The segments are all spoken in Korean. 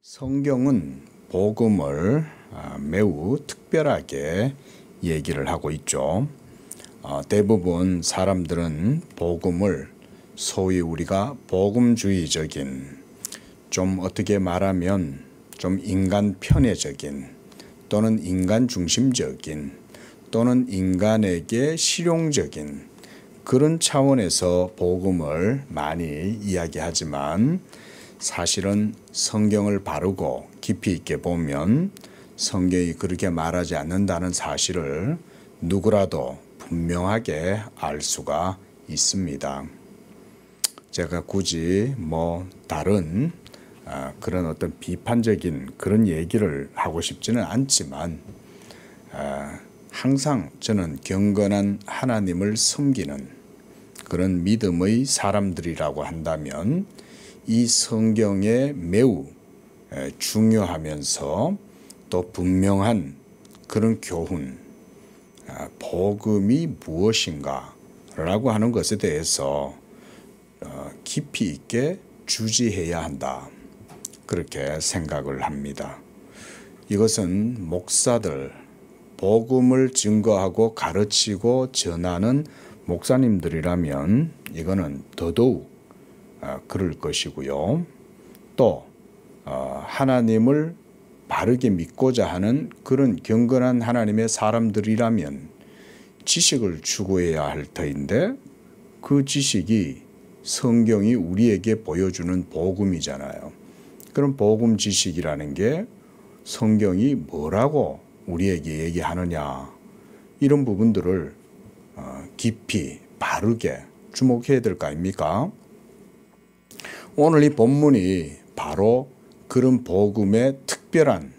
성경은 복음을 매우 특별하게 얘기를 하고 있죠. 대부분 사람들은 복음을 소위 우리가 복음주의적인, 좀 어떻게 말하면 좀 인간 편애적인 또는 인간 중심적인 또는 인간에게 실용적인 그런 차원에서 복음을 많이 이야기하지만, 사실은 성경을 바르고 깊이 있게 보면 성경이 그렇게 말하지 않는다는 사실을 누구라도 분명하게 알 수가 있습니다. 제가 굳이 다른 그런 어떤 비판적인 그런 얘기를 하고 싶지는 않지만, 항상 저는 경건한 하나님을 섬기는 그런 믿음의 사람들이라고 한다면 이 성경에 매우 중요하면서 또 분명한 그런 교훈, 복음이 무엇인가 라고 하는 것에 대해서 깊이 있게 주지해야 한다, 그렇게 생각을 합니다. 이것은 목사들, 복음을 증거하고 가르치고 전하는 목사님들이라면 이거는 더더욱 그럴 것이고요. 또 하나님을 바르게 믿고자 하는 그런 경건한 하나님의 사람들이라면 지식을 추구해야 할 터인데, 그 지식이 성경이 우리에게 보여주는 복음이잖아요. 그럼 복음 지식이라는 게 성경이 뭐라고 우리에게 얘기하느냐, 이런 부분들을 깊이 바르게 주목해야 될 거 아닙니까? 오늘 이 본문이 바로 그런 복음의 특별한,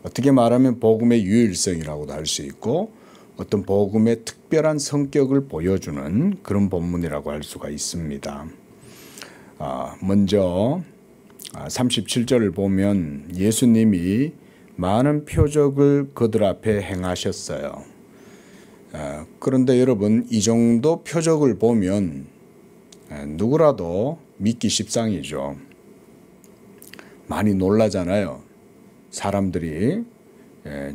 어떻게 말하면 복음의 유일성이라고도 할 수 있고 어떤 복음의 특별한 성격을 보여주는 그런 본문이라고 할 수가 있습니다. 먼저 37절을 보면 예수님이 많은 표적을 그들 앞에 행하셨어요. 그런데 여러분, 이 정도 표적을 보면 누구라도 믿기 십상이죠. 많이 놀라잖아요. 사람들이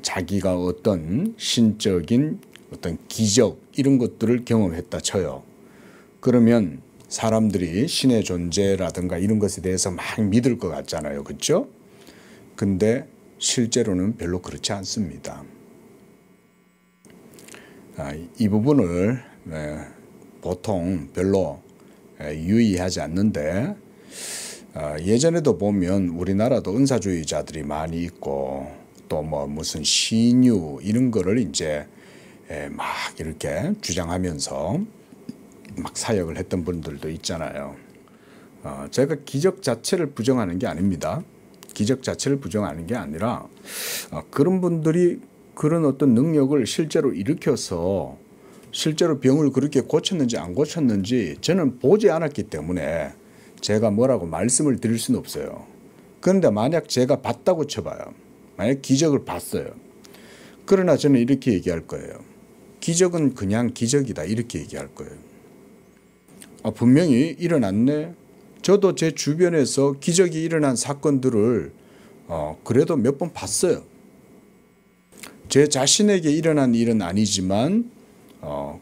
자기가 어떤 신적인 어떤 기적 이런 것들을 경험했다 쳐요. 그러면 사람들이 신의 존재라든가 이런 것에 대해서 막 믿을 것 같잖아요. 그렇죠? 근데 실제로는 별로 그렇지 않습니다. 이 부분을 보통 별로 유의하지 않는데, 예전에도 보면 우리나라도 은사주의자들이 많이 있고 또 무슨 신유 이런 거를 이제 막 이렇게 주장하면서 막 사역을 했던 분들도 있잖아요. 제가 기적 자체를 부정하는 게 아닙니다. 기적 자체를 부정하는 게 아니라 그런 분들이 그런 어떤 능력을 실제로 일으켜서 실제로 병을 그렇게 고쳤는지 안 고쳤는지 저는 보지 않았기 때문에 제가 뭐라고 말씀을 드릴 수는 없어요. 그런데 만약 제가 봤다고 쳐봐요. 만약 기적을 봤어요. 그러나 저는 이렇게 얘기할 거예요. 기적은 그냥 기적이다, 이렇게 얘기할 거예요. 분명히 일어났네. 저도 제 주변에서 기적이 일어난 사건들을 그래도 몇 번 봤어요. 제 자신에게 일어난 일은 아니지만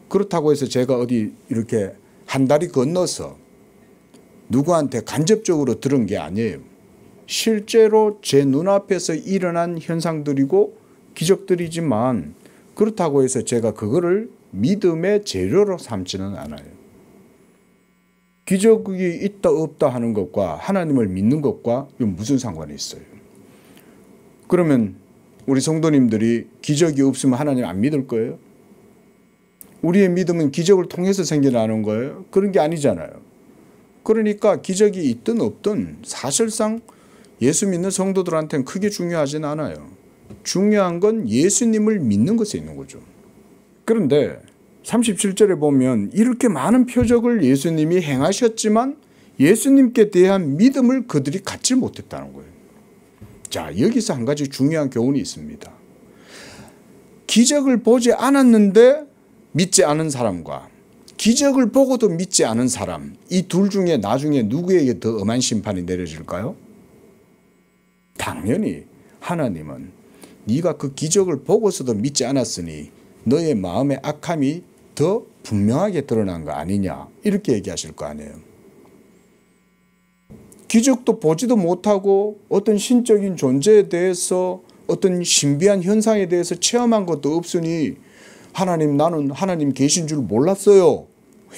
그렇다고 해서 제가 어디 이렇게 한 다리 건너서 누구한테 간접적으로 들은 게 아니에요. 실제로 제 눈앞에서 일어난 현상들이고 기적들이지만, 그렇다고 해서 제가 그거를 믿음의 재료로 삼지는 않아요. 기적이 있다 없다 하는 것과 하나님을 믿는 것과 무슨 상관이 있어요? 그러면 우리 성도님들이 기적이 없으면 하나님 안 믿을 거예요? 우리의 믿음은 기적을 통해서 생겨나는 거예요? 그런 게 아니잖아요. 그러니까 기적이 있든 없든 사실상 예수 믿는 성도들한테는 크게 중요하진 않아요. 중요한 건 예수님을 믿는 것에 있는 거죠. 그런데 37절에 보면 이렇게 많은 표적을 예수님이 행하셨지만 예수님께 대한 믿음을 그들이 갖지 못했다는 거예요. 자, 여기서 한 가지 중요한 교훈이 있습니다. 기적을 보지 않았는데 믿지 않은 사람과 기적을 보고도 믿지 않은 사람, 이 둘 중에 나중에 누구에게 더 엄한 심판이 내려질까요? 당연히 하나님은 네가 그 기적을 보고서도 믿지 않았으니 너의 마음의 악함이 더 분명하게 드러난 거 아니냐 이렇게 얘기하실 거 아니에요. 기적도 보지도 못하고 어떤 신적인 존재에 대해서 어떤 신비한 현상에 대해서 체험한 것도 없으니 하나님 나는 하나님 계신 줄 몰랐어요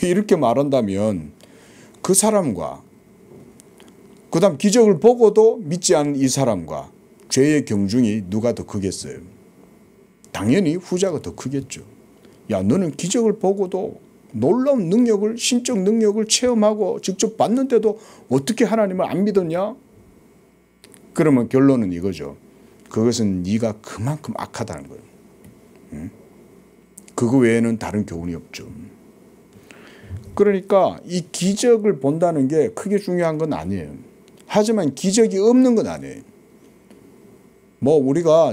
이렇게 말한다면 그 사람과 그 다음 기적을 보고도 믿지 않은 이 사람과 죄의 경중이 누가 더 크겠어요? 당연히 후자가 더 크겠죠. 야 너는 기적을 보고도 놀라운 능력을 신적 능력을 체험하고 직접 봤는데도 어떻게 하나님을 안 믿었냐? 그러면 결론은 이거죠. 그것은 네가 그만큼 악하다는 거예요. 응? 그거 외에는 다른 교훈이 없죠. 그러니까 이 기적을 본다는 게 크게 중요한 건 아니에요. 하지만 기적이 없는 건 아니에요.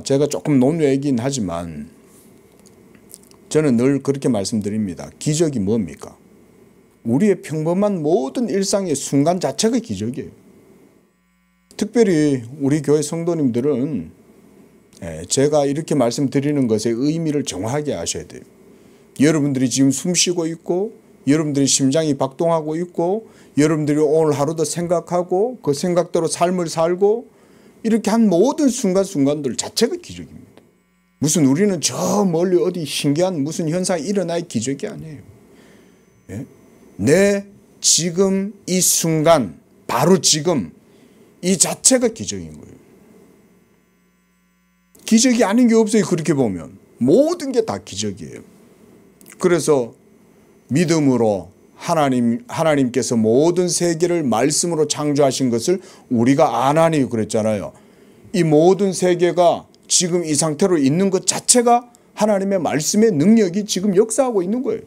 제가 조금 논외이긴 하지만 저는 늘 그렇게 말씀드립니다. 기적이 뭡니까? 우리의 평범한 모든 일상의 순간 자체가 기적이에요. 특별히 우리 교회 성도님들은 제가 이렇게 말씀드리는 것의 의미를 정확하게 아셔야 돼요. 여러분들이 지금 숨 쉬고 있고 여러분들이 심장이 박동하고 있고 여러분들이 오늘 하루도 생각하고 그 생각대로 삶을 살고 이렇게 한 모든 순간순간들 자체가 기적입니다. 무슨 우리는 저 멀리 어디 신기한 무슨 현상이 일어날 기적이 아니에요. 예? 내 지금 이 순간 바로 지금 이 자체가 기적인 거예요. 기적이 아닌 게 없어요. 그렇게 보면 모든 게 다 기적이에요. 그래서 믿음으로 하나님께서 모든 세계를 말씀으로 창조하신 것을 우리가 아나니 그랬잖아요. 이 모든 세계가 지금 이 상태로 있는 것 자체가 하나님의 말씀의 능력이 지금 역사하고 있는 거예요.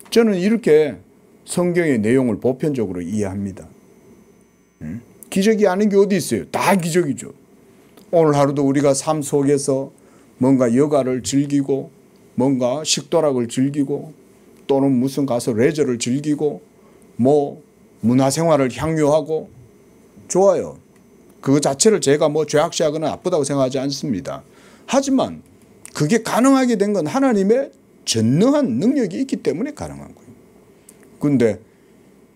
저는 이렇게 성경의 내용을 보편적으로 이해합니다. 기적이 아닌 게 어디 있어요? 다 기적이죠. 오늘 하루도 우리가 삶 속에서 뭔가 여가를 즐기고 뭔가 식도락을 즐기고 또는 무슨 가서 레저를 즐기고 문화생활을 향유하고 좋아요. 그 자체를 제가 죄악시하거나 나쁘다고 생각하지 않습니다. 하지만 그게 가능하게 된 건 하나님의 전능한 능력이 있기 때문에 가능한 거예요. 그런데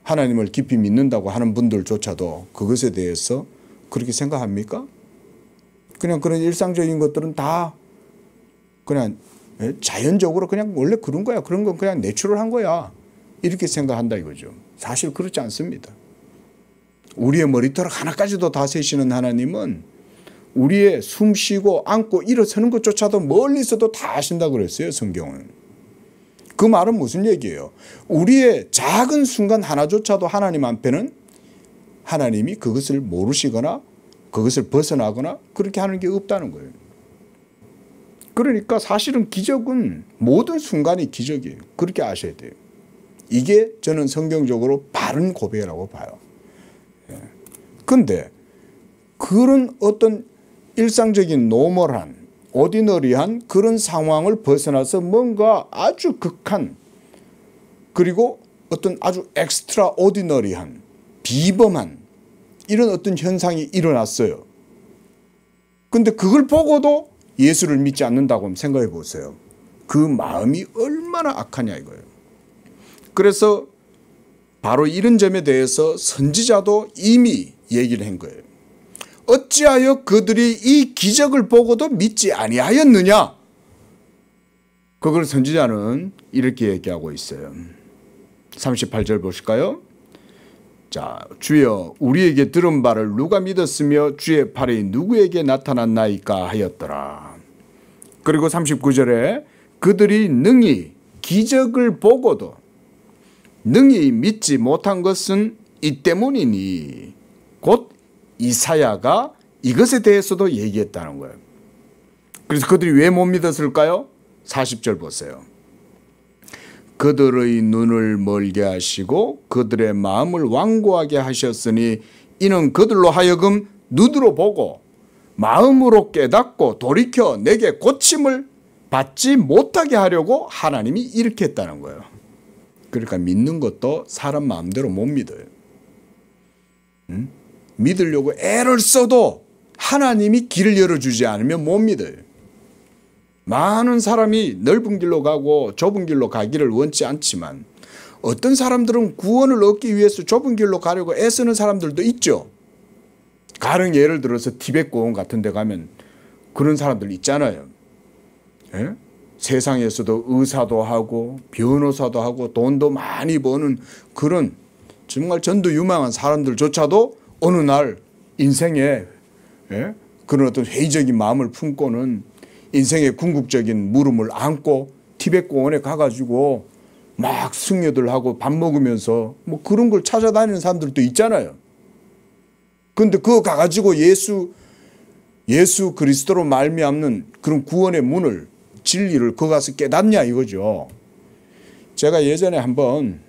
하나님을 깊이 믿는다고 하는 분들조차도 그것에 대해서 그렇게 생각합니까? 그냥 그런 일상적인 것들은 다 그냥 자연적으로 그냥 원래 그런 거야. 그런 건 그냥 내추럴한 거야. 이렇게 생각한다 이거죠. 사실 그렇지 않습니다. 우리의 머리털 하나까지도 다 세시는 하나님은 우리의 숨 쉬고 앉고 일어서는 것조차도 멀리서도 다 아신다고 그랬어요. 성경은. 그 말은 무슨 얘기예요? 우리의 작은 순간 하나조차도 하나님 앞에는 하나님이 그것을 모르시거나 그것을 벗어나거나 그렇게 하는 게 없다는 거예요. 그러니까 사실은 기적은 모든 순간이 기적이에요. 그렇게 아셔야 돼요. 이게 저는 성경적으로 바른 고백이라고 봐요. 그런데 그런 어떤 일상적인 노멀한 오디너리한 그런 상황을 벗어나서 뭔가 아주 극한 그리고 어떤 아주 엑스트라 오디너리한 비범한 이런 어떤 현상이 일어났어요. 그런데 그걸 보고도 예수를 믿지 않는다고 한번 생각해 보세요. 그 마음이 얼마나 악하냐 이거예요. 그래서 바로 이런 점에 대해서 선지자도 이미 얘기를 한 거예요. 어찌하여 그들이 이 기적을 보고도 믿지 아니하였느냐? 그걸 선지자는 이렇게 얘기하고 있어요. 38절 보실까요? 자, 주여 우리에게 들은 바를 누가 믿었으며 주의 팔이 누구에게 나타났나이까 하였더라. 그리고 39절에 그들이 능히 기적을 보고도 능히 믿지 못한 것은 이 때문이니 곧 이사야가 이것에 대해서도 얘기했다는 거예요. 그래서 그들이 왜 못 믿었을까요? 40절 보세요. 그들의 눈을 멀게 하시고 그들의 마음을 완고하게 하셨으니 이는 그들로 하여금 눈으로 보고 마음으로 깨닫고 돌이켜 내게 고침을 받지 못하게 하려고 하나님이 이렇게 했다는 거예요. 그러니까 믿는 것도 사람 마음대로 못 믿어요. 믿으려고 애를 써도 하나님이 길을 열어주지 않으면 못 믿어요. 많은 사람이 넓은 길로 가고 좁은 길로 가기를 원치 않지만 어떤 사람들은 구원을 얻기 위해서 좁은 길로 가려고 애쓰는 사람들도 있죠. 가령 예를 들어서 티베트 공원 같은 데 가면 그런 사람들 있잖아요. 예? 세상에서도 의사도 하고 변호사도 하고 돈도 많이 버는 그런 정말 전도 유망한 사람들조차도 어느 날 인생에 그런 어떤 회의적인 마음을 품고는 인생의 궁극적인 물음을 안고 티베트 공원에 가가지고 막 승려들 하고 밥 먹으면서 뭐 그런 걸 찾아다니는 사람들도 있잖아요. 근데 그거 가가지고 예수 그리스도로 말미암는 그런 구원의 문을 진리를 거기 가서 깨닫냐 이거죠. 제가 예전에 한번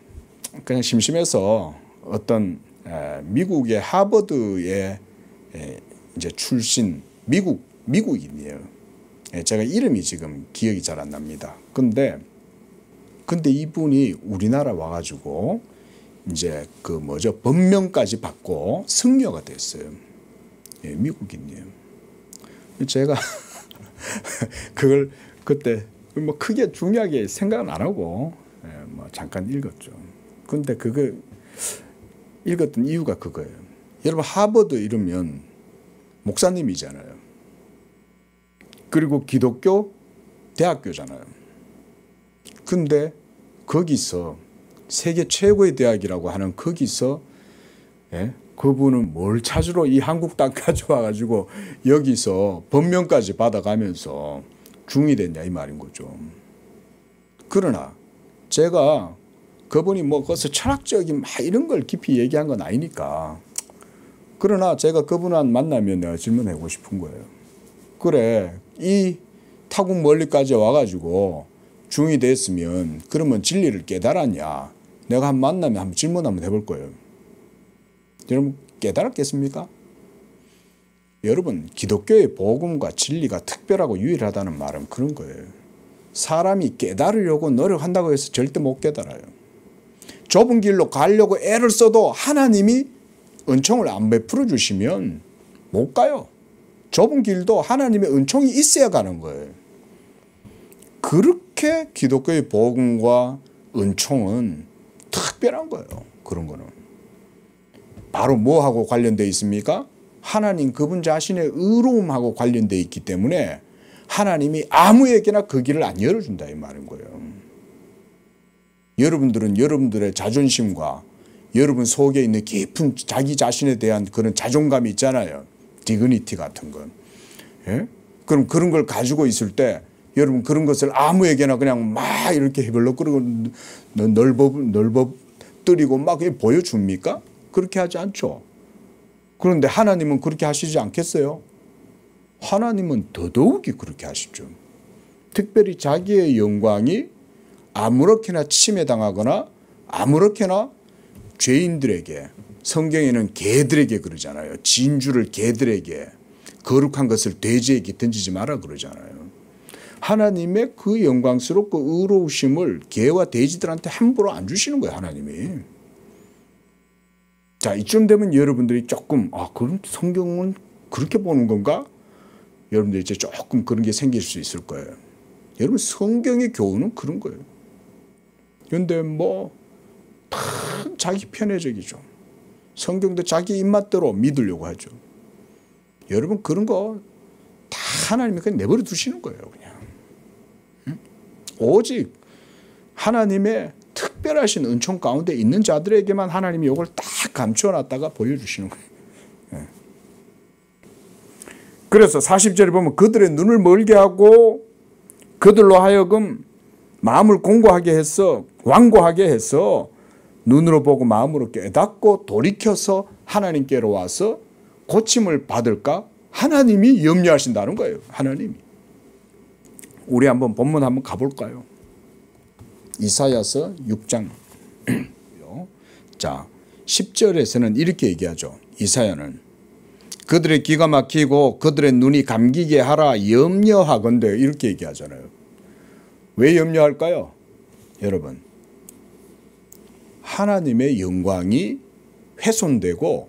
그냥 심심해서 어떤 미국의 하버드의 이제 출신 미국인이에요. 제가 이름이 지금 기억이 잘 안 납니다. 근데 이분이 우리나라 와가지고 이제 그 뭐죠 법명까지 받고 승려가 됐어요. 예, 미국인이에요. 제가 그걸 그때 뭐 크게 중요하게 생각은 안 하고 뭐 잠깐 읽었죠. 근데 그거 읽었던 이유가 그거예요. 여러분 하버드 이러면 목사님이잖아요. 그리고 기독교 대학교잖아요. 근데 거기서 세계 최고의 대학이라고 하는 거기서 그분은 뭘 찾으러 이 한국 땅까지 와가지고 여기서 법명까지 받아가면서 중이 됐냐 이 말인 거죠. 그러나 제가 그분이 뭐 거기서 철학적인 막 이런 걸 깊이 얘기한 건 아니니까 그러나 제가 그분한 만나면 내가 질문하고 싶은 거예요. 그래 이 타국 멀리까지 와가지고 중이 됐으면 그러면 진리를 깨달았냐. 내가 한 만나면 한번 질문 한번 해볼 거예요. 여러분 깨달았겠습니까? 여러분 기독교의 복음과 진리가 특별하고 유일하다는 말은 그런 거예요. 사람이 깨달으려고 노력한다고 해서 절대 못 깨달아요. 좁은 길로 가려고 애를 써도 하나님이 은총을 안 베풀어 주시면 못 가요. 좁은 길도 하나님의 은총이 있어야 가는 거예요. 그렇게 기독교의 복음과 은총은 특별한 거예요. 그런 거는. 바로 뭐하고 관련되어 있습니까? 하나님 그분 자신의 의로움하고 관련되어 있기 때문에 하나님이 아무에게나 그 길을 안 열어준다 이 말인 거예요. 여러분들은 여러분들의 자존심과 여러분 속에 있는 깊은 자기 자신에 대한 그런 자존감이 있잖아요. 디그니티 같은 건. 예? 그럼 그런 걸 가지고 있을 때 여러분 그런 것을 아무에게나 그냥 막 이렇게 해벌럭거리고 넓어뜨리고 막 보여줍니까? 그렇게 하지 않죠. 그런데 하나님은 그렇게 하시지 않겠어요? 하나님은 더더욱이 그렇게 하시죠. 특별히 자기의 영광이 아무렇게나 침해당하거나 아무렇게나 죄인들에게 성경에는 개들에게 그러잖아요. 진주를 개들에게 거룩한 것을 돼지에게 던지지 마라 그러잖아요. 하나님의 그 영광스럽고 의로우심을 개와 돼지들한테 함부로 안 주시는 거예요. 하나님이. 자 이쯤 되면 여러분들이 조금 그럼 성경은 그렇게 보는 건가? 여러분들 이제 조금 그런 게 생길 수 있을 거예요. 여러분 성경의 교훈은 그런 거예요. 그런데 뭐 다 자기 편애적이죠. 성경도 자기 입맛대로 믿으려고 하죠. 여러분 그런 거 다 하나님이 그냥 내버려 두시는 거예요. 그냥. 응? 오직 하나님의 특별하신 은총 가운데 있는 자들에게만 하나님이 이걸 딱 감춰놨다가 보여주시는 거예요. 네. 그래서 40절에 보면 그들의 눈을 멀게 하고 그들로 하여금 마음을 공고하게 해서 완고하게 해서 눈으로 보고 마음으로 깨닫고 돌이켜서 하나님께로 와서 고침을 받을까? 하나님이 염려하신다는 거예요. 하나님이. 우리 한번 본문 한번 가볼까요? 이사야서 6장. 자, 10절에서는 이렇게 얘기하죠. 이사야는 그들의 귀가 막히고 그들의 눈이 감기게 하라 염려하건대 이렇게 얘기하잖아요. 왜 염려할까요? 여러분 하나님의 영광이 훼손되고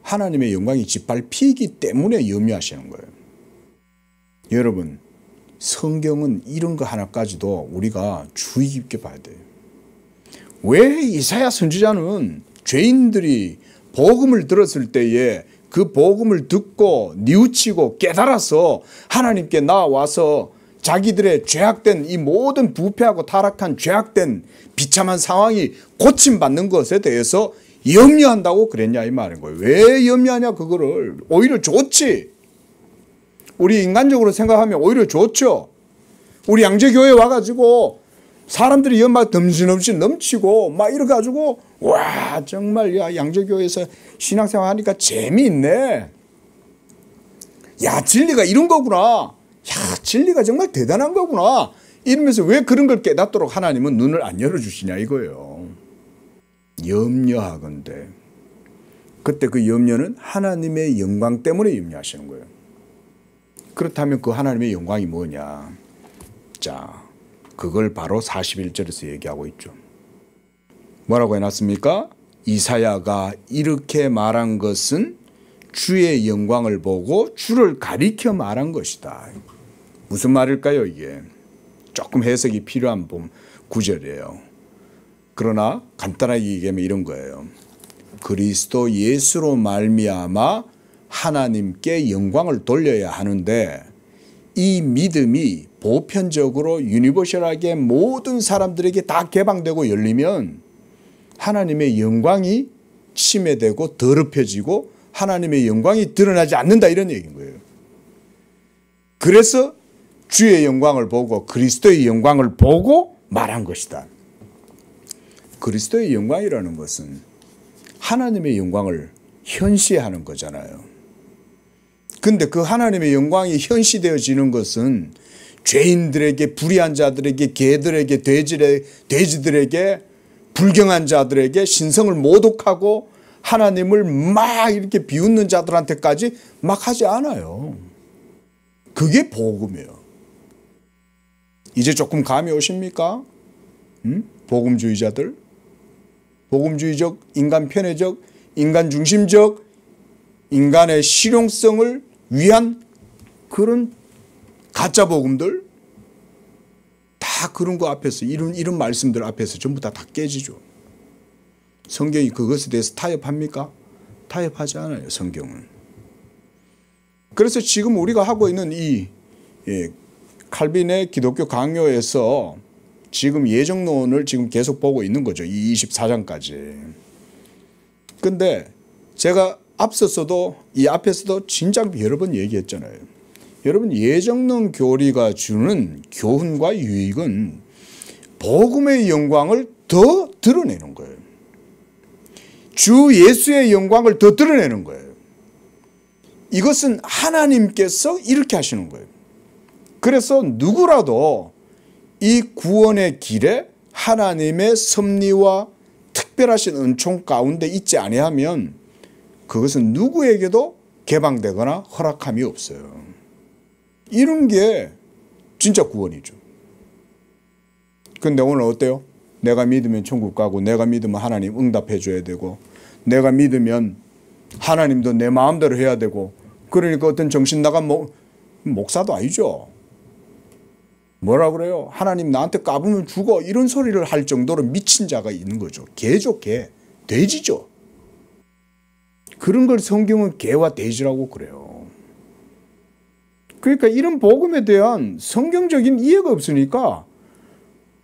하나님의 영광이 짓밟히기 때문에 염려하시는 거예요. 여러분, 성경은 이런 거 하나까지도 우리가 주의 깊게 봐야 돼요. 왜 이사야 선지자는 죄인들이 복음을 들었을 때에 그 복음을 듣고 뉘우치고 깨달아서 하나님께 나와서 자기들의 죄악된 이 모든 부패하고 타락한 죄악된 비참한 상황이 고침받는 것에 대해서 염려한다고 그랬냐 이 말인 거예요. 왜 염려하냐 그거를. 오히려 좋지. 우리 인간적으로 생각하면 오히려 좋죠. 우리 양재교회 와가지고 사람들이 연막 덤신덤신 넘치고 막 이래가지고 와 정말 야 양재교회에서 신앙생활 하니까 재미있네. 야 진리가 이런 거구나. 야 진리가 정말 대단한 거구나. 이러면서 왜 그런 걸 깨닫도록 하나님은 눈을 안 열어주시냐 이거예요. 염려하건대. 그때 그 염려는 하나님의 영광 때문에 염려하시는 거예요. 그렇다면 그 하나님의 영광이 뭐냐. 자, 그걸 바로 41절에서 얘기하고 있죠. 뭐라고 해놨습니까? 이사야가 이렇게 말한 것은 주의 영광을 보고 주를 가리켜 말한 것이다. 무슨 말일까요 이게? 조금 해석이 필요한 구절이에요. 그러나 간단하게 얘기하면 이런 거예요. 그리스도 예수로 말미암아 하나님께 영광을 돌려야 하는데 이 믿음이 보편적으로 유니버셜하게 모든 사람들에게 다 개방되고 열리면 하나님의 영광이 침해되고 더럽혀지고 하나님의 영광이 드러나지 않는다 이런 얘기인 거예요. 그래서 주의 영광을 보고 그리스도의 영광을 보고 말한 것이다. 그리스도의 영광이라는 것은 하나님의 영광을 현시하는 거잖아요. 근데 그 하나님의 영광이 현시되어지는 것은 죄인들에게, 불의한 자들에게, 개들에게, 돼지들에게, 불경한 자들에게, 신성을 모독하고 하나님을 막 이렇게 비웃는 자들한테까지 막 하지 않아요. 그게 복음이에요. 이제 조금 감이 오십니까? 복음주의자들? 복음주의적, 인간 편애적, 인간 중심적, 인간의 실용성을 위한 그런 가짜 복음들? 다 그런 거 앞에서, 이런 말씀들 앞에서 전부 다 깨지죠. 성경이 그것에 대해서 타협합니까? 타협하지 않아요, 성경은. 그래서 지금 우리가 하고 있는 이 칼빈의 기독교 강요에서 지금 예정론을 지금 계속 보고 있는 거죠. 이 24장까지. 근데 제가 앞서서도 이 앞에서도 진작 여러 번 얘기했잖아요. 여러분 예정론 교리가 주는 교훈과 유익은 복음의 영광을 더 드러내는 거예요. 주 예수의 영광을 더 드러내는 거예요. 이것은 하나님께서 이렇게 하시는 거예요. 그래서 누구라도 이 구원의 길에 하나님의 섭리와 특별하신 은총 가운데 있지 아니하면 그것은 누구에게도 개방되거나 허락함이 없어요. 이런 게 진짜 구원이죠. 근데 오늘 어때요? 내가 믿으면 천국 가고 내가 믿으면 하나님 응답해 줘야 되고 내가 믿으면 하나님도 내 마음대로 해야 되고 그러니까 어떤 정신 나간 목사도 아니죠. 뭐라 그래요? 하나님 나한테 까부면 죽어 이런 소리를 할 정도로 미친 자가 있는 거죠. 개죠 개. 돼지죠. 그런 걸 성경은 개와 돼지라고 그래요. 그러니까 이런 복음에 대한 성경적인 이해가 없으니까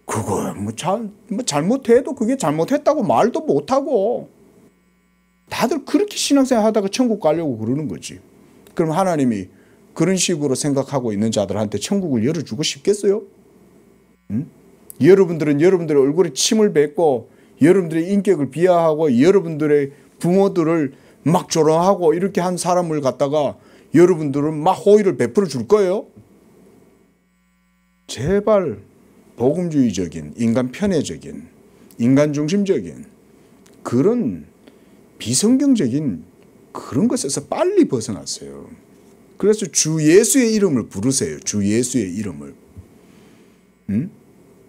그거 잘못해도 그게 잘못했다고 말도 못하고 다들 그렇게 신앙생활 하다가 천국 가려고 그러는 거지. 그럼 하나님이 그런 식으로 생각하고 있는 자들한테 천국을 열어주고 싶겠어요? 여러분들은 여러분들의 얼굴에 침을 뱉고 여러분들의 인격을 비하하고 여러분들의 부모들을 막 조롱하고 이렇게 한 사람을 갖다가 여러분들은 막 호의를 베풀어 줄 거예요? 제발 복음주의적인, 인간 편애적인, 인간 중심적인 그런 비성경적인 그런 것에서 빨리 벗어났어요. 그래서 주 예수의 이름을 부르세요. 주 예수의 이름을.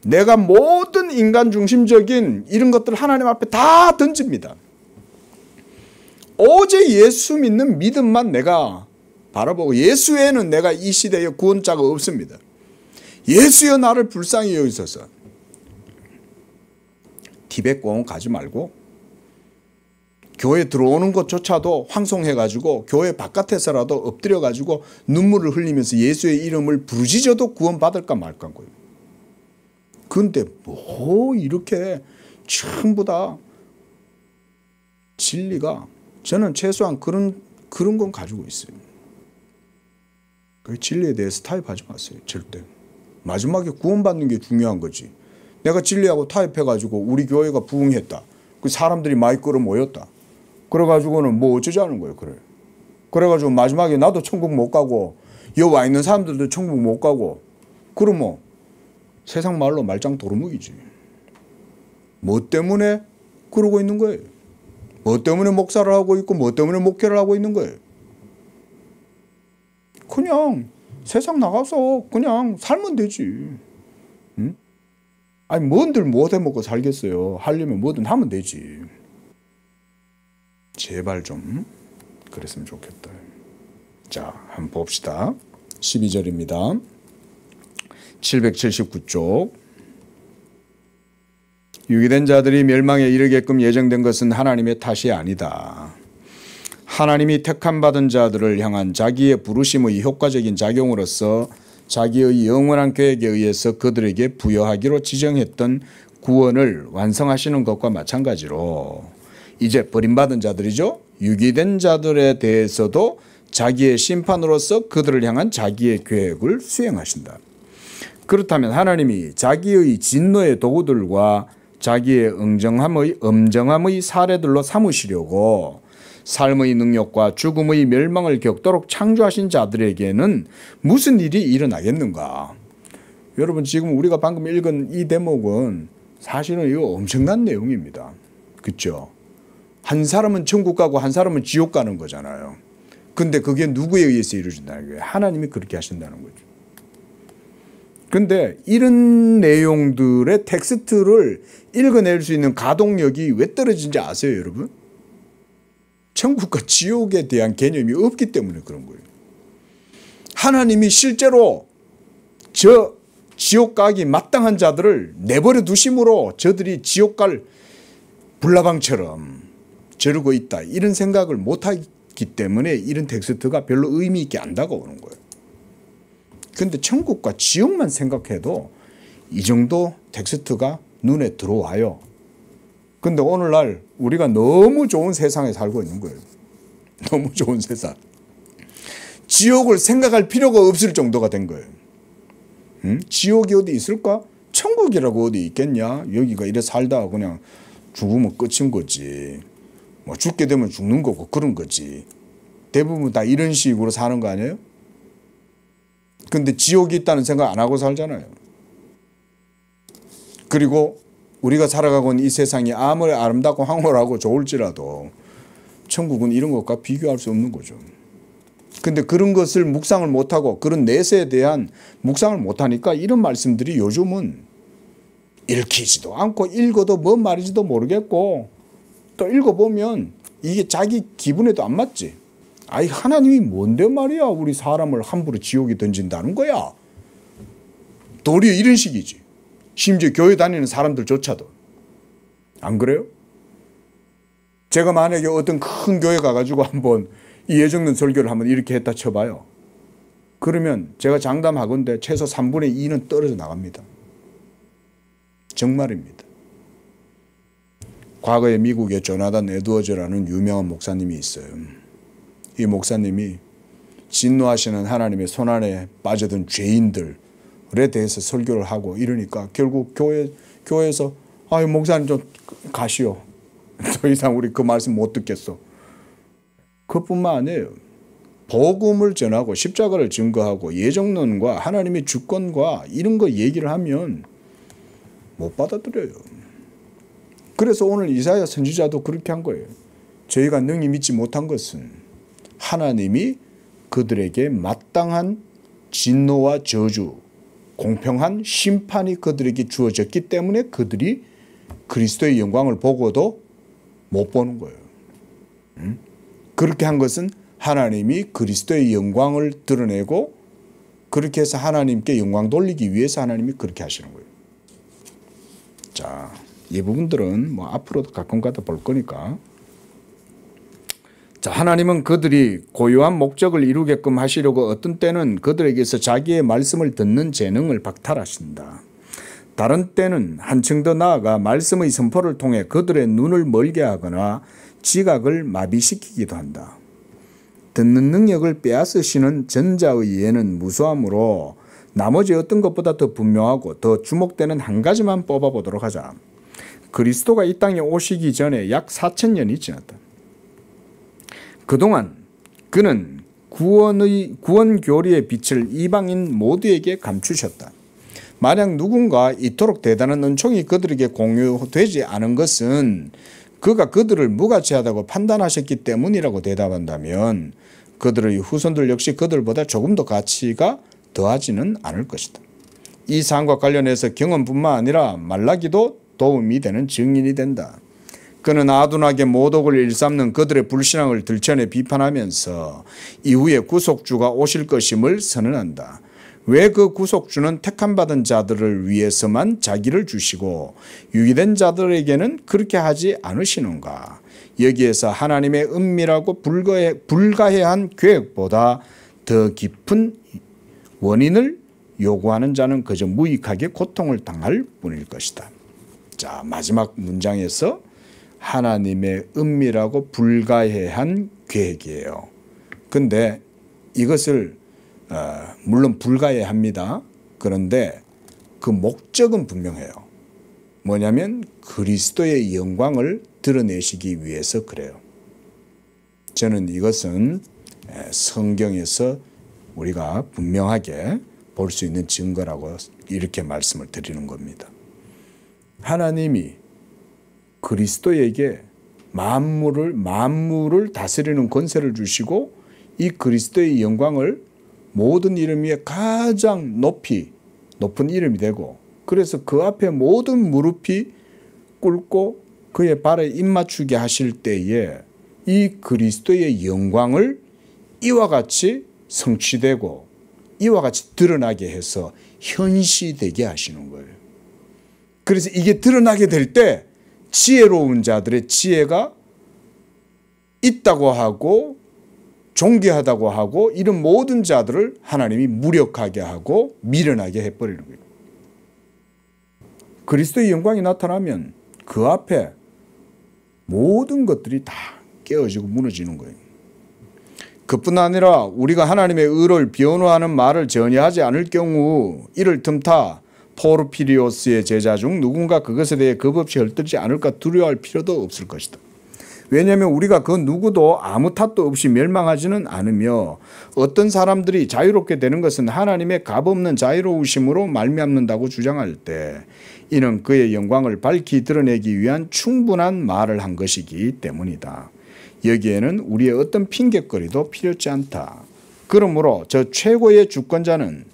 내가 모든 인간 중심적인 이런 것들을 하나님 앞에 다 던집니다. 오직 예수 믿는 믿음만 내가 바라보고 예수 외에는 내가 이 시대에 구원자가 없습니다. 예수여 나를 불쌍히 여기소서. 티벳 공원 가지 말고 교회 들어오는 것조차도 황송해가지고 교회 바깥에서라도 엎드려가지고 눈물을 흘리면서 예수의 이름을 부르짖어도 구원받을까 말까 거예요. 그런데 뭐 이렇게 전부 다 진리가 저는 최소한 그런 건 가지고 있어요. 그 진리에 대해서 타협하지 마세요. 절대. 마지막에 구원받는 게 중요한 거지. 내가 진리하고 타협해가지고 우리 교회가 부흥했다. 그 사람들이 많이 끌어모였다. 그래가지고는 뭐 어쩌자는 거예요. 그래. 그래가지고 마지막에 나도 천국 못 가고 여기 와 있는 사람들도 천국 못 가고 그러면 세상 말로 말짱 도루묵이지. 뭐 때문에 그러고 있는 거예요. 뭐 때문에 목사를 하고 있고 뭐 때문에 목회를 하고 있는 거예요. 그냥 세상 나가서 그냥 살면 되지. 응? 아니 뭔들 못 해먹고 살겠어요. 하려면 뭐든 하면 되지. 제발 좀 그랬으면 좋겠다. 자, 한번 봅시다. 12절입니다. 779쪽. 유기된 자들이 멸망에 이르게끔 예정된 것은 하나님의 탓이 아니다. 하나님이 택함받은 자들을 향한 자기의 부르심의 효과적인 작용으로서 자기의 영원한 계획에 의해서 그들에게 부여하기로 지정했던 구원을 완성하시는 것과 마찬가지로 이제 버림받은 자들이죠. 유기된 자들에 대해서도 자기의 심판으로서 그들을 향한 자기의 계획을 수행하신다. 그렇다면 하나님이 자기의 진노의 도구들과 자기의 엄정함의 사례들로 삼으시려고 삶의 능력과 죽음의 멸망을 겪도록 창조하신 자들에게는 무슨 일이 일어나겠는가? 여러분 지금 우리가 방금 읽은 이 대목은 사실은 이거 엄청난 내용입니다. 그렇죠? 한 사람은 천국 가고 한 사람은 지옥 가는 거잖아요. 근데 그게 누구에 의해서 이루어진다는 거예요? 하나님이 그렇게 하신다는 거죠. 근데 이런 내용들의 텍스트를 읽어낼 수 있는 가동력이 왜 떨어진지 아세요, 여러분? 천국과 지옥에 대한 개념이 없기 때문에 그런 거예요. 하나님이 실제로 저 지옥 가기 마땅한 자들을 내버려 두심으로 저들이 지옥 갈 불나방처럼 저러고 있다. 이런 생각을 못하기 때문에 이런 텍스트가 별로 의미 있게 안 다가오는 거예요. 그런데 천국과 지옥만 생각해도 이 정도 텍스트가 눈에 들어와요. 근데 오늘날 우리가 너무 좋은 세상에 살고 있는 거예요. 너무 좋은 세상. 지옥을 생각할 필요가 없을 정도가 된 거예요. 응? 지옥이 어디 있을까? 천국이라고 어디 있겠냐? 여기가 이래 살다가 그냥 죽으면 끝인 거지. 뭐 죽게 되면 죽는 거고 그런 거지. 대부분 다 이런 식으로 사는 거 아니에요? 근데 지옥이 있다는 생각 안 하고 살잖아요. 그리고 우리가 살아가고 있는 이 세상이 아무리 아름답고 황홀하고 좋을지라도 천국은 이런 것과 비교할 수 없는 거죠. 근데 그런 것을 묵상을 못하고 그런 내세에 대한 묵상을 못하니까 이런 말씀들이 요즘은 읽히지도 않고 읽어도 뭔 말인지도 모르겠고 또 읽어보면 이게 자기 기분에도 안 맞지. 아이 하나님이 뭔데 말이야 우리 사람을 함부로 지옥에 던진다는 거야. 도리어 이런 식이지. 심지어 교회 다니는 사람들조차도. 안 그래요? 제가 만약에 어떤 큰 교회 가가지고 한번 이 예정된 설교를 한번 이렇게 했다 쳐봐요. 그러면 제가 장담하건대 최소 3분의 2는 떨어져 나갑니다. 정말입니다. 과거에 미국에 조나단 에드워즈라는 유명한 목사님이 있어요. 이 목사님이 진노하시는 하나님의 손안에 빠져든 죄인들에 대해서 설교를 하고 이러니까 결국 교회에서 아유 목사님 좀 가시오. 더 이상 우리 그 말씀 못 듣겠어. 그뿐만 아니에요. 복음을 전하고 십자가를 증거하고 예정론과 하나님의 주권과 이런 거 얘기를 하면 못 받아들여요. 그래서 오늘 이사야 선지자도 그렇게 한 거예요. 저희가 능히 믿지 못한 것은 하나님이 그들에게 마땅한 진노와 저주, 공평한 심판이 그들에게 주어졌기 때문에 그들이 그리스도의 영광을 보고도 못 보는 거예요. 응? 그렇게 한 것은 하나님이 그리스도의 영광을 드러내고 그렇게 해서 하나님께 영광 돌리기 위해서 하나님이 그렇게 하시는 거예요. 자, 이 부분들은 뭐 앞으로도 가끔가다 볼 거니까. 자, 하나님은 그들이 고유한 목적을 이루게끔 하시려고 어떤 때는 그들에게서 자기의 말씀을 듣는 재능을 박탈하신다. 다른 때는 한층 더 나아가 말씀의 선포를 통해 그들의 눈을 멀게 하거나 지각을 마비시키기도 한다. 듣는 능력을 빼앗으시는 전자의 예는 무수하므로 나머지 어떤 것보다 더 분명하고 더 주목되는 한 가지만 뽑아보도록 하자. 그리스도가 이 땅에 오시기 전에 약 4,000년이 지났다. 그동안 그는 구원 교리의 빛을 이방인 모두에게 감추셨다. 만약 누군가 이토록 대단한 은총이 그들에게 공유되지 않은 것은 그가 그들을 무가치하다고 판단하셨기 때문이라고 대답한다면 그들의 후손들 역시 그들보다 조금 더 가치가 더하지는 않을 것이다. 이 사안과 관련해서 경험뿐만 아니라 말라기도 도움이 되는 증인이 된다. 그는 아둔하게 모독을 일삼는 그들의 불신앙을 들춰내 비판하면서 이후에 구속주가 오실 것임을 선언한다. 왜 그 구속주는 택함받은 자들을 위해서만 자기를 주시고 유기된 자들에게는 그렇게 하지 않으시는가? 여기에서 하나님의 은밀하고 불가해한 계획보다 더 깊은 원인을 요구하는 자는 그저 무익하게 고통을 당할 뿐일 것이다. 자, 마지막 문장에서 하나님의 은밀하고 불가해한 계획이에요. 근데 이것을 물론 불가해합니다. 그런데 그 목적은 분명해요. 뭐냐면 그리스도의 영광을 드러내시기 위해서 그래요. 저는 이것은 성경에서 우리가 분명하게 볼 수 있는 증거라고 이렇게 말씀을 드리는 겁니다. 하나님이 그리스도에게 만물을 다스리는 권세를 주시고 이 그리스도의 영광을 모든 이름 위에 가장 높은 이름이 되고 그래서 그 앞에 모든 무릎이 꿇고 그의 발에 입맞추게 하실 때에 이 그리스도의 영광을 이와 같이 성취되고 이와 같이 드러나게 해서 현시되게 하시는 거예요. 그래서 이게 드러나게 될 때 지혜로운 자들의 지혜가 있다고 하고 존귀하다고 하고 이런 모든 자들을 하나님이 무력하게 하고 미련하게 해버리는 거예요. 그리스도의 영광이 나타나면 그 앞에 모든 것들이 다 깨어지고 무너지는 거예요. 그뿐 아니라 우리가 하나님의 의를 변호하는 말을 전혀 하지 않을 경우 이를 틈타 포르피리오스의 제자 중 누군가 그것에 대해 겁없이 헐뜯지 않을까 두려워할 필요도 없을 것이다. 왜냐하면 우리가 그 누구도 아무 탓도 없이 멸망하지는 않으며 어떤 사람들이 자유롭게 되는 것은 하나님의 값없는 자유로우심으로 말미암는다고 주장할 때 이는 그의 영광을 밝히 드러내기 위한 충분한 말을 한 것이기 때문이다. 여기에는 우리의 어떤 핑곗거리도 필요치 않다. 그러므로 저 최고의 주권자는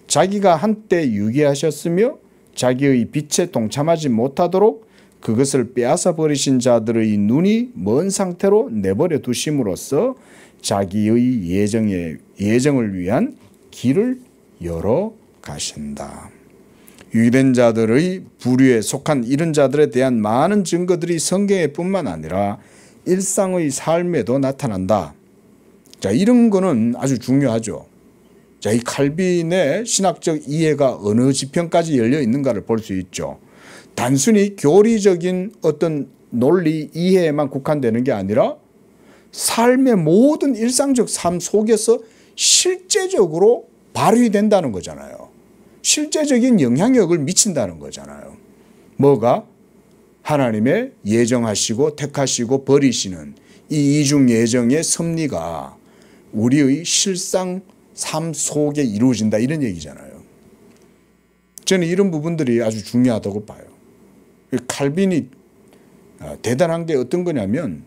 자기가 한때 유기하셨으며 자기의 빛에 동참하지 못하도록 그것을 빼앗아 버리신 자들의 눈이 먼 상태로 내버려 두심으로써 자기의 예정을 위한 길을 열어 가신다. 유기된 자들의 부류에 속한 이런 자들에 대한 많은 증거들이 성경에 뿐만 아니라 일상의 삶에도 나타난다. 자, 이런 거는 아주 중요하죠. 자, 이 칼빈의 신학적 이해가 어느 지평까지 열려 있는가를 볼 수 있죠. 단순히 교리적인 어떤 논리 이해에만 국한되는 게 아니라 삶의 모든 일상적 삶 속에서 실제적으로 발휘된다는 거잖아요. 실제적인 영향력을 미친다는 거잖아요. 뭐가? 하나님의 예정하시고 택하시고 버리시는 이 이중 예정의 섭리가 우리의 실상 삶 속에 이루어진다 이런 얘기잖아요. 저는 이런 부분들이 아주 중요하다고 봐요. 칼빈이 대단한 게 어떤 거냐면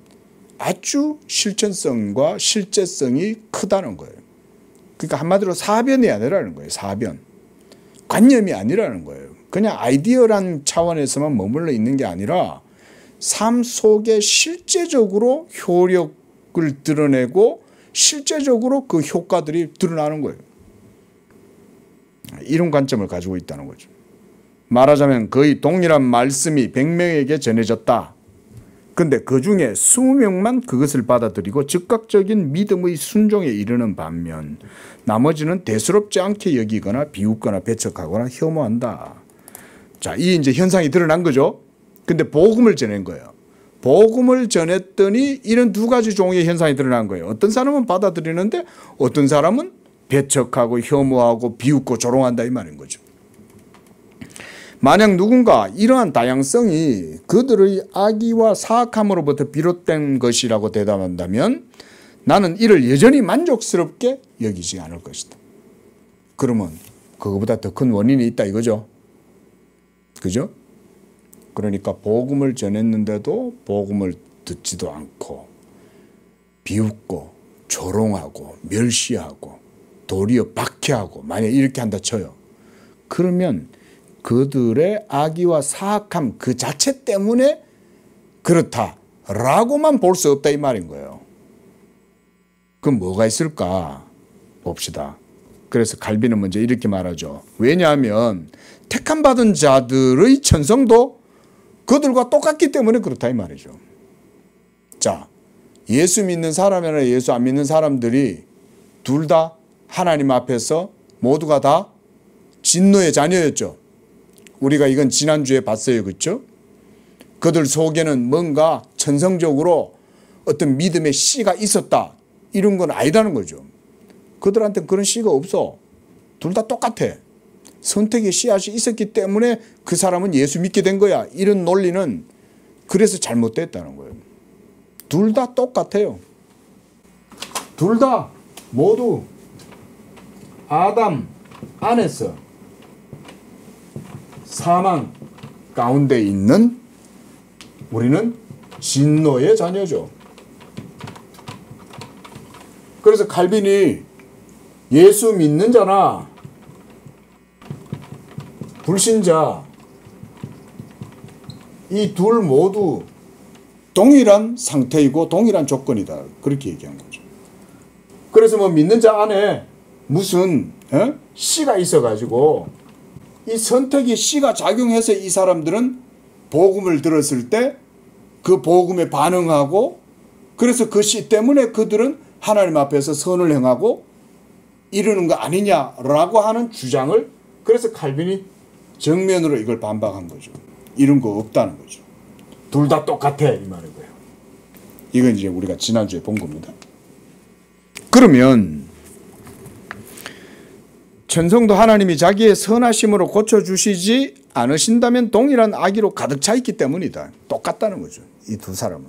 아주 실천성과 실제성이 크다는 거예요. 그러니까 한마디로 사변이 아니라는 거예요. 사변. 관념이 아니라는 거예요. 그냥 아이디어란 차원에서만 머물러 있는 게 아니라 삶 속에 실제적으로 효력을 모습을 드러내고 실제적으로 그 효과들이 드러나는 거예요. 이런 관점을 가지고 있다는 거죠. 말하자면 거의 동일한 말씀이 100명에게 전해졌다. 근데 그 중에 20명만 그것을 받아들이고 즉각적인 믿음의 순종에 이르는 반면 나머지는 대수롭지 않게 여기거나 비웃거나 배척하거나 혐오한다. 자, 이 이제 현상이 드러난 거죠. 근데 복음을 전한 거예요. 복음을 전했더니 이런 두 가지 종류의 현상이 드러난 거예요. 어떤 사람은 받아들이는데 어떤 사람은 배척하고 혐오하고 비웃고 조롱한다 이 말인 거죠. 만약 누군가 이러한 다양성이 그들의 악의와 사악함으로부터 비롯된 것이라고 대답한다면 나는 이를 여전히 만족스럽게 여기지 않을 것이다. 그러면 그거보다 더 큰 원인이 있다 이거죠. 그죠? 그러니까 복음을 전했는데도 복음을 듣지도 않고 비웃고 조롱하고 멸시하고 도리어 박해하고 만약 이렇게 한다 쳐요. 그러면 그들의 악의와 사악함 그 자체 때문에 그렇다라고만 볼 수 없다 이 말인 거예요. 그럼 뭐가 있을까 봅시다. 그래서 칼빈은 먼저 이렇게 말하죠. 왜냐하면 택함 받은 자들의 천성도 그들과 똑같기 때문에 그렇다 이 말이죠. 자, 예수 믿는 사람이나 예수 안 믿는 사람들이 둘 다 하나님 앞에서 모두가 다 진노의 자녀였죠. 우리가 이건 지난주에 봤어요. 그렇죠? 그들 속에는 뭔가 천성적으로 어떤 믿음의 씨가 있었다. 이런 건 아니다는 거죠. 그들한테는 그런 씨가 없어. 둘 다 똑같아. 선택의 씨앗이 있었기 때문에 그 사람은 예수 믿게 된 거야. 이런 논리는 그래서 잘못됐다는 거예요. 둘 다 똑같아요. 둘 다 모두 아담 안에서 사망 가운데 있는 우리는 진노의 자녀죠. 그래서 칼빈이 예수 믿는 자나 불신자 이 둘 모두 동일한 상태이고 동일한 조건이다. 그렇게 얘기한 거죠. 그래서 뭐 믿는 자 안에 무슨 씨가 있어가지고 이 선택의 씨가 작용해서 이 사람들은 복음을 들었을 때 그 복음에 반응하고 그래서 그 씨 때문에 그들은 하나님 앞에서 선을 행하고 이러는 거 아니냐라고 하는 주장을 그래서 칼빈이 정면으로 이걸 반박한 거죠. 이런 거 없다는 거죠. 둘 다 똑같아 이 말인 거예요. 이건 이제 우리가 지난주에 본 겁니다. 그러면 천성도 하나님이 자기의 선하심으로 고쳐주시지 않으신다면 동일한 악의로 가득 차 있기 때문이다. 똑같다는 거죠. 이 두 사람은.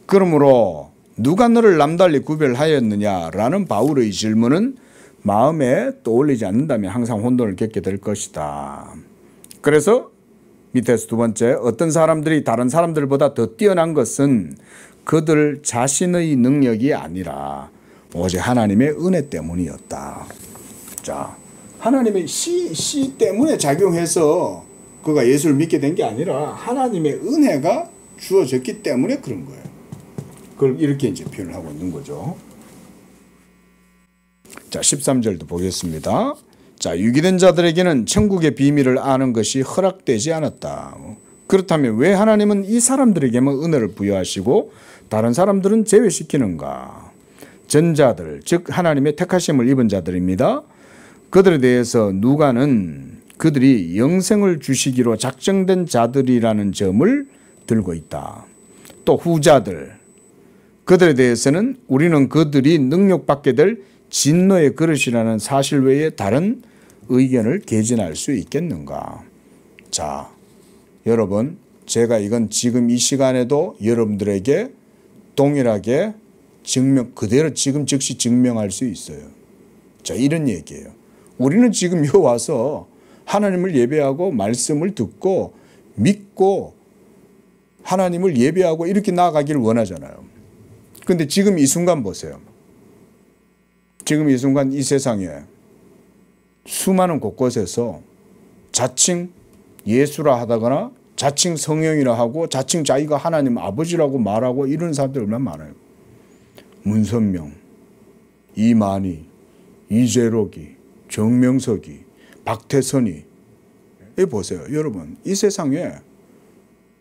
그러므로 누가 너를 남달리 구별하였느냐라는 바울의 질문은 마음에 떠올리지 않는다면 항상 혼돈을 겪게 될 것이다. 그래서 밑에서 두 번째, 어떤 사람들이 다른 사람들보다 더 뛰어난 것은 그들 자신의 능력이 아니라 오직 하나님의 은혜 때문이었다. 자, 하나님의 씨 때문에 작용해서 그가 예수를 믿게 된 게 아니라 하나님의 은혜가 주어졌기 때문에 그런 거예요. 그걸 이렇게 이제 표현을 하고 있는 거죠. 자, 13절도 보겠습니다. 자, 유기된 자들에게는 천국의 비밀을 아는 것이 허락되지 않았다. 그렇다면 왜 하나님은 이 사람들에게만 은혜를 부여하시고 다른 사람들은 제외시키는가? 전자들, 즉 하나님의 택하심을 입은 자들입니다. 그들에 대해서 누가는 그들이 영생을 주시기로 작정된 자들이라는 점을 들고 있다. 또 후자들, 그들에 대해서는 우리는 그들이 능력받게 될 진노의 그릇이라는 사실 외에 다른 의견을 개진할 수 있겠는가? 자, 여러분, 제가 이건 지금 이 시간에도 여러분들에게 동일하게 그대로 지금 즉시 증명할 수 있어요. 자, 이런 얘기예요. 우리는 지금 여기 와서 하나님을 예배하고 말씀을 듣고 믿고 하나님을 예배하고 이렇게 나아가기를 원하잖아요. 그런데 지금 이 순간 보세요. 지금 이 순간 이 세상에 수많은 곳곳에서 자칭 예수라 하다거나 자칭 성령이라 하고 자칭 자기가 하나님 아버지라고 말하고 이런 사람들 얼마나 많아요. 문선명, 이만희, 이재록이, 정명석이, 박태선이, 이 보세요. 여러분, 이 세상에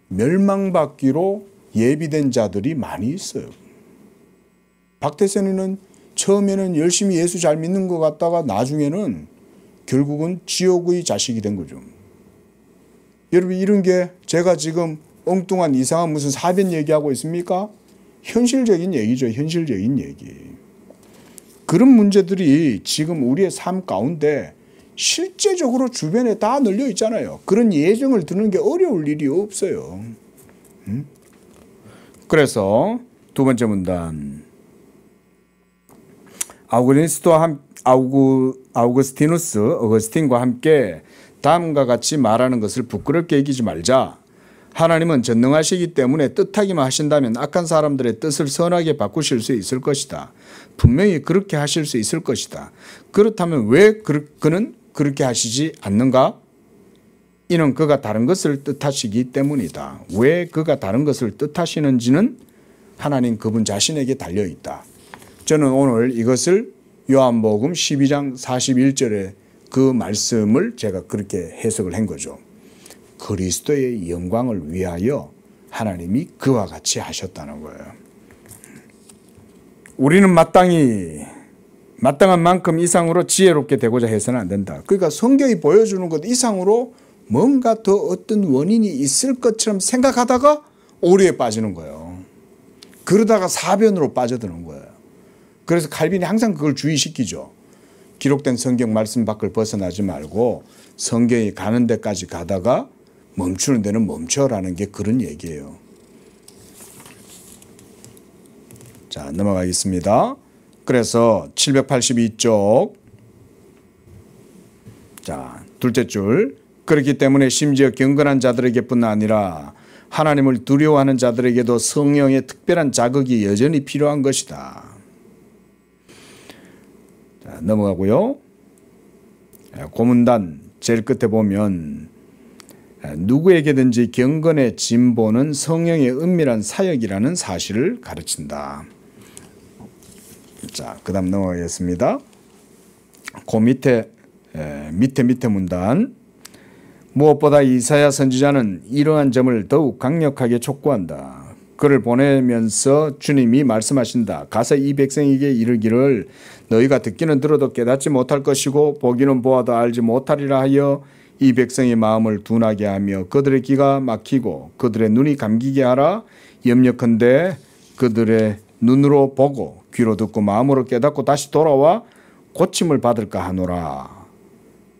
멸망받기로 예비된 자들이 많이 있어요. 박태선이는 처음에는 열심히 예수 잘 믿는 것 같다가 나중에는 결국은 지옥의 자식이 된 거죠. 여러분, 이런 게 제가 지금 엉뚱한 이상한 무슨 사변 얘기하고 있습니까? 현실적인 얘기죠. 현실적인 얘기. 그런 문제들이 지금 우리의 삶 가운데 실제적으로 주변에 다 널려 있잖아요. 그런 예정을 드는 게 어려울 일이 없어요. 그래서 두 번째 문단. 어거스틴과 함께 다음과 같이 말하는 것을 부끄럽게 여기지 말자. 하나님은 전능하시기 때문에 뜻하기만 하신다면 악한 사람들의 뜻을 선하게 바꾸실 수 있을 것이다. 분명히 그렇게 하실 수 있을 것이다. 그렇다면 왜 그는 그렇게 하시지 않는가? 이는 그가 다른 것을 뜻하시기 때문이다. 왜 그가 다른 것을 뜻하시는지는 하나님 그분 자신에게 달려있다. 저는 오늘 이것을 요한복음 12장 41절의 그 말씀을 제가 그렇게 해석을 한 거죠. 그리스도의 영광을 위하여 하나님이 그와 같이 하셨다는 거예요. 우리는 마땅한 만큼 이상으로 지혜롭게 되고자 해서는 안 된다. 그러니까 성경이 보여주는 것 이상으로 뭔가 더 어떤 원인이 있을 것처럼 생각하다가 오류에 빠지는 거예요. 그러다가 사변으로 빠져드는 거예요. 그래서 칼빈이 항상 그걸 주의시키죠. 기록된 성경 말씀 밖을 벗어나지 말고 성경이 가는 데까지 가다가 멈추는 데는 멈춰라는 게 그런 얘기예요. 자, 넘어가겠습니다. 그래서 782쪽. 자, 둘째 줄. 그렇기 때문에 심지어 경건한 자들에게뿐 아니라 하나님을 두려워하는 자들에게도 성령의 특별한 자극이 여전히 필요한 것이다. 자, 넘어가고요. 고문단 제일 끝에 보면 누구에게든지 경건의 진보는 성령의 은밀한 사역이라는 사실을 가르친다. 자, 그 다음 넘어가겠습니다. 그 밑에 문단. 무엇보다 이사야 선지자는 이러한 점을 더욱 강력하게 촉구한다. 그를 보내면서 주님이 말씀하신다. 가서 이 백성에게 이르기를 너희가 듣기는 들어도 깨닫지 못할 것이고 보기는 보아도 알지 못하리라 하여 이 백성의 마음을 둔하게 하며 그들의 귀가 막히고 그들의 눈이 감기게 하라. 염려컨대 그들의 눈으로 보고 귀로 듣고 마음으로 깨닫고 다시 돌아와 고침을 받을까 하노라.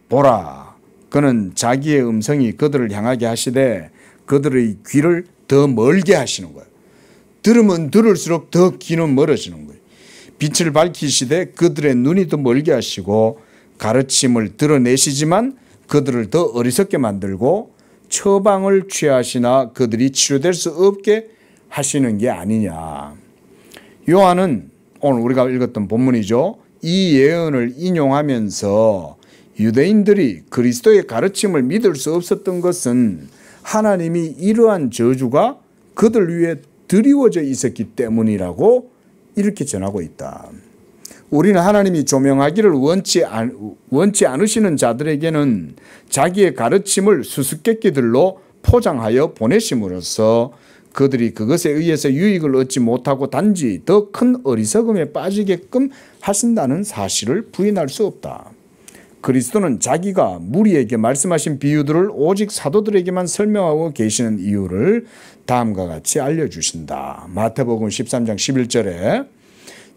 보라, 그는 자기의 음성이 그들을 향하게 하시되 그들의 귀를 더 멀게 하시는 거예요. 들으면 들을수록 더 귀는 멀어지는 거예요. 빛을 밝히시되 그들의 눈이 더 멀게 하시고 가르침을 드러내시지만 그들을 더 어리석게 만들고 처방을 취하시나 그들이 치료될 수 없게 하시는 게 아니냐. 요한은 오늘 우리가 읽었던 본문이죠. 이 예언을 인용하면서 유대인들이 그리스도의 가르침을 믿을 수 없었던 것은 하나님이 이러한 저주가 그들 위해 드리워져 있었기 때문이라고 이렇게 전하고 있다. 우리는 하나님이 조명하기를 원치 않으시는 자들에게는 자기의 가르침을 수수께끼들로 포장하여 보내심으로써 그들이 그것에 의해서 유익을 얻지 못하고 단지 더 큰 어리석음에 빠지게끔 하신다는 사실을 부인할 수 없다. 그리스도는 자기가 무리에게 말씀하신 비유들을 오직 사도들에게만 설명하고 계시는 이유를 다음과 같이 알려주신다. 마태복음 13장 11절에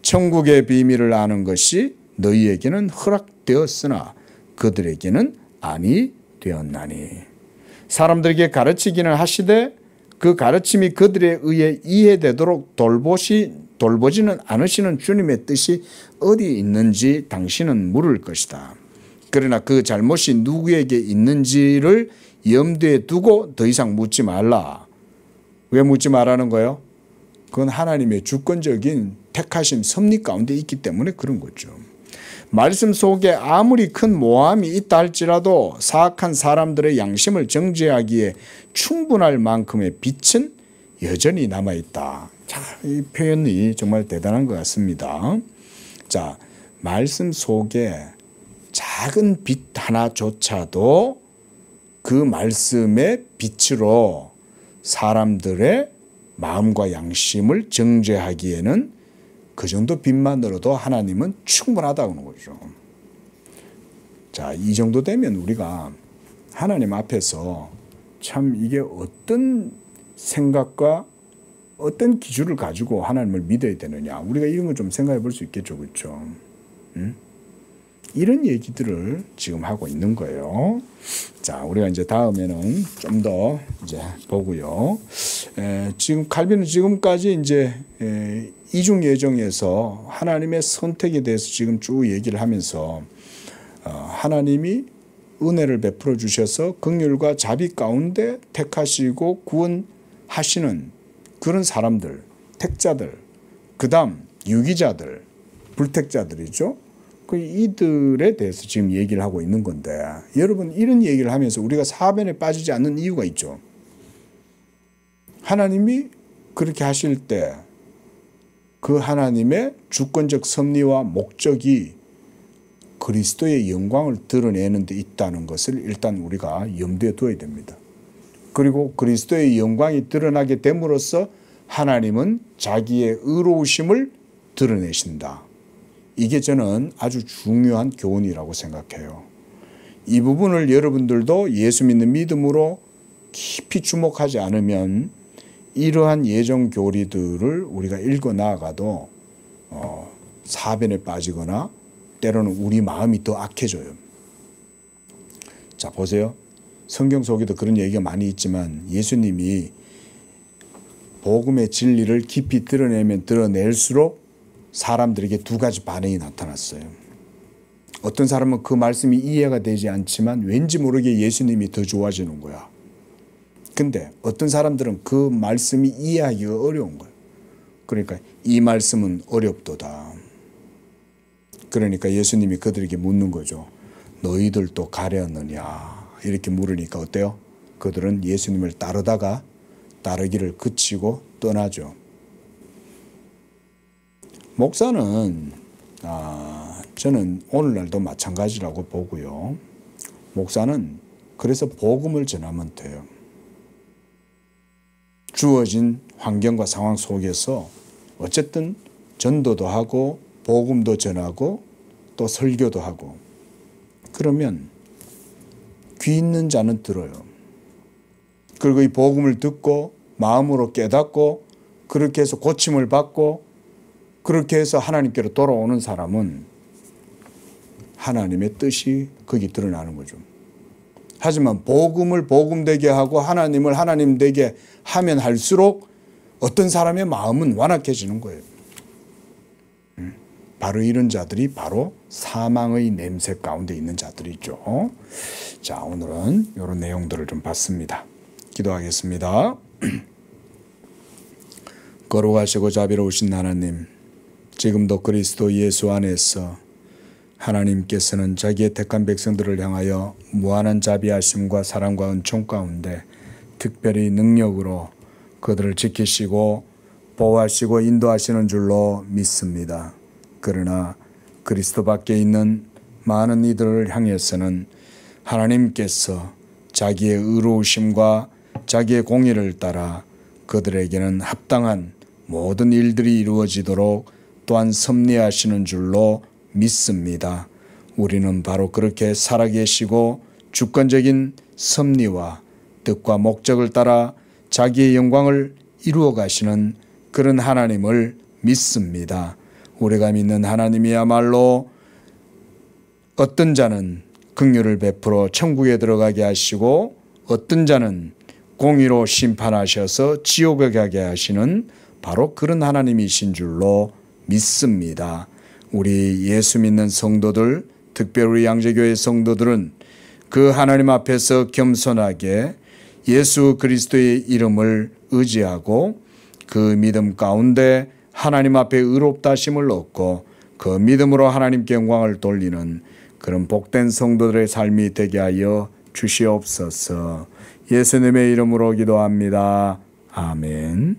천국의 비밀을 아는 것이 너희에게는 허락되었으나 그들에게는 아니 되었나니. 사람들에게 가르치기는 하시되 그 가르침이 그들에 의해 이해되도록 돌보지는 않으시는 주님의 뜻이 어디 있는지 당신은 물을 것이다. 그러나 그 잘못이 누구에게 있는지를 염두에 두고 더 이상 묻지 말라. 왜 묻지 말라는 거예요? 그건 하나님의 주권적인 택하심 섭리 가운데 있기 때문에 그런 거죠. 말씀 속에 아무리 큰 모함이 있다 할지라도 사악한 사람들의 양심을 정죄하기에 충분할 만큼의 빛은 여전히 남아있다. 자, 이 표현이 정말 대단한 것 같습니다. 자, 말씀 속에 작은 빛 하나조차도 그 말씀의 빛으로 사람들의 마음과 양심을 정죄하기에는 그 정도 빛만으로도 하나님은 충분하다는 거죠. 자, 이 정도 되면 우리가 하나님 앞에서 참 이게 어떤 생각과 어떤 기준을 가지고 하나님을 믿어야 되느냐, 우리가 이런 걸 좀 생각해 볼 수 있겠죠. 그렇죠? 이런 얘기들을 지금 하고 있는 거예요. 자, 우리가 이제 다음에는 좀 더 이제 보고요. 지금 칼빈은 지금까지 이제 이중 예정에서 하나님의 선택에 대해서 지금 쭉 얘기를 하면서 하나님이 은혜를 베풀어 주셔서 긍휼과 자비 가운데 택하시고 구원하시는 그런 사람들, 택자들, 그다음 유기자들, 불택자들이죠. 이들에 대해서 지금 얘기를 하고 있는 건데, 여러분 이런 얘기를 하면서 우리가 사변에 빠지지 않는 이유가 있죠. 하나님이 그렇게 하실 때 그 하나님의 주권적 섭리와 목적이 그리스도의 영광을 드러내는 데 있다는 것을 일단 우리가 염두에 두어야 됩니다. 그리고 그리스도의 영광이 드러나게 됨으로써 하나님은 자기의 의로우심을 드러내신다. 이게 저는 아주 중요한 교훈이라고 생각해요. 이 부분을 여러분들도 예수 믿는 믿음으로 깊이 주목하지 않으면 이러한 예정 교리들을 우리가 읽어 나아가도 사변에 빠지거나 때로는 우리 마음이 더 악해져요. 자, 보세요. 성경 속에도 그런 얘기가 많이 있지만 예수님이 복음의 진리를 깊이 드러내면 드러낼수록 사람들에게 두 가지 반응이 나타났어요. 어떤 사람은 그 말씀이 이해가 되지 않지만 왠지 모르게 예수님이 더 좋아지는 거야. 근데 어떤 사람들은 그 말씀이 이해하기가 어려운 거예요. 그러니까 이 말씀은 어렵도다. 그러니까 예수님이 그들에게 묻는 거죠. 너희들도 가려느냐? 이렇게 물으니까 어때요? 그들은 예수님을 따르다가 따르기를 그치고 떠나죠. 목사는 저는 오늘날도 마찬가지라고 보고요. 목사는 그래서 복음을 전하면 돼요. 주어진 환경과 상황 속에서 어쨌든 전도도 하고 복음도 전하고 또 설교도 하고, 그러면 귀 있는 자는 들어요. 그리고 이 복음을 듣고 마음으로 깨닫고 그렇게 해서 고침을 받고 그렇게 해서 하나님께로 돌아오는 사람은 하나님의 뜻이 거기 드러나는 거죠. 하지만 복음을 복음되게 하고 하나님을 하나님되게 하면 할수록 어떤 사람의 마음은 완악해지는 거예요. 바로 이런 자들이 바로 사망의 냄새 가운데 있는 자들이죠. 자, 오늘은 이런 내용들을 좀 봤습니다. 기도하겠습니다. 거룩하시고 자비로우신 하나님, 지금도 그리스도 예수 안에서 하나님께서는 자기의 택한 백성들을 향하여 무한한 자비하심과 사랑과 은총 가운데 특별히 능력으로 그들을 지키시고 보호하시고 인도하시는 줄로 믿습니다. 그러나 그리스도 밖에 있는 많은 이들을 향해서는 하나님께서 자기의 의로우심과 자기의 공의를 따라 그들에게는 합당한 모든 일들이 이루어지도록 또한 섭리하시는 줄로 믿습니다. 우리는 바로 그렇게 살아계시고 주권적인 섭리와 뜻과 목적을 따라 자기의 영광을 이루어 가시는 그런 하나님을 믿습니다. 우리가 믿는 하나님이야말로 어떤 자는 긍휼을 베풀어 천국에 들어가게 하시고 어떤 자는 공의로 심판하셔서 지옥에 가게 하시는 바로 그런 하나님이신 줄로 믿습니다. 우리 예수 믿는 성도들, 특별히 우리 양재교회 성도들은 그 하나님 앞에서 겸손하게 예수 그리스도의 이름을 의지하고 그 믿음 가운데 하나님 앞에 의롭다 하심을 얻고 그 믿음으로 하나님께 영광을 돌리는 그런 복된 성도들의 삶이 되게 하여 주시옵소서. 예수님의 이름으로 기도합니다. 아멘.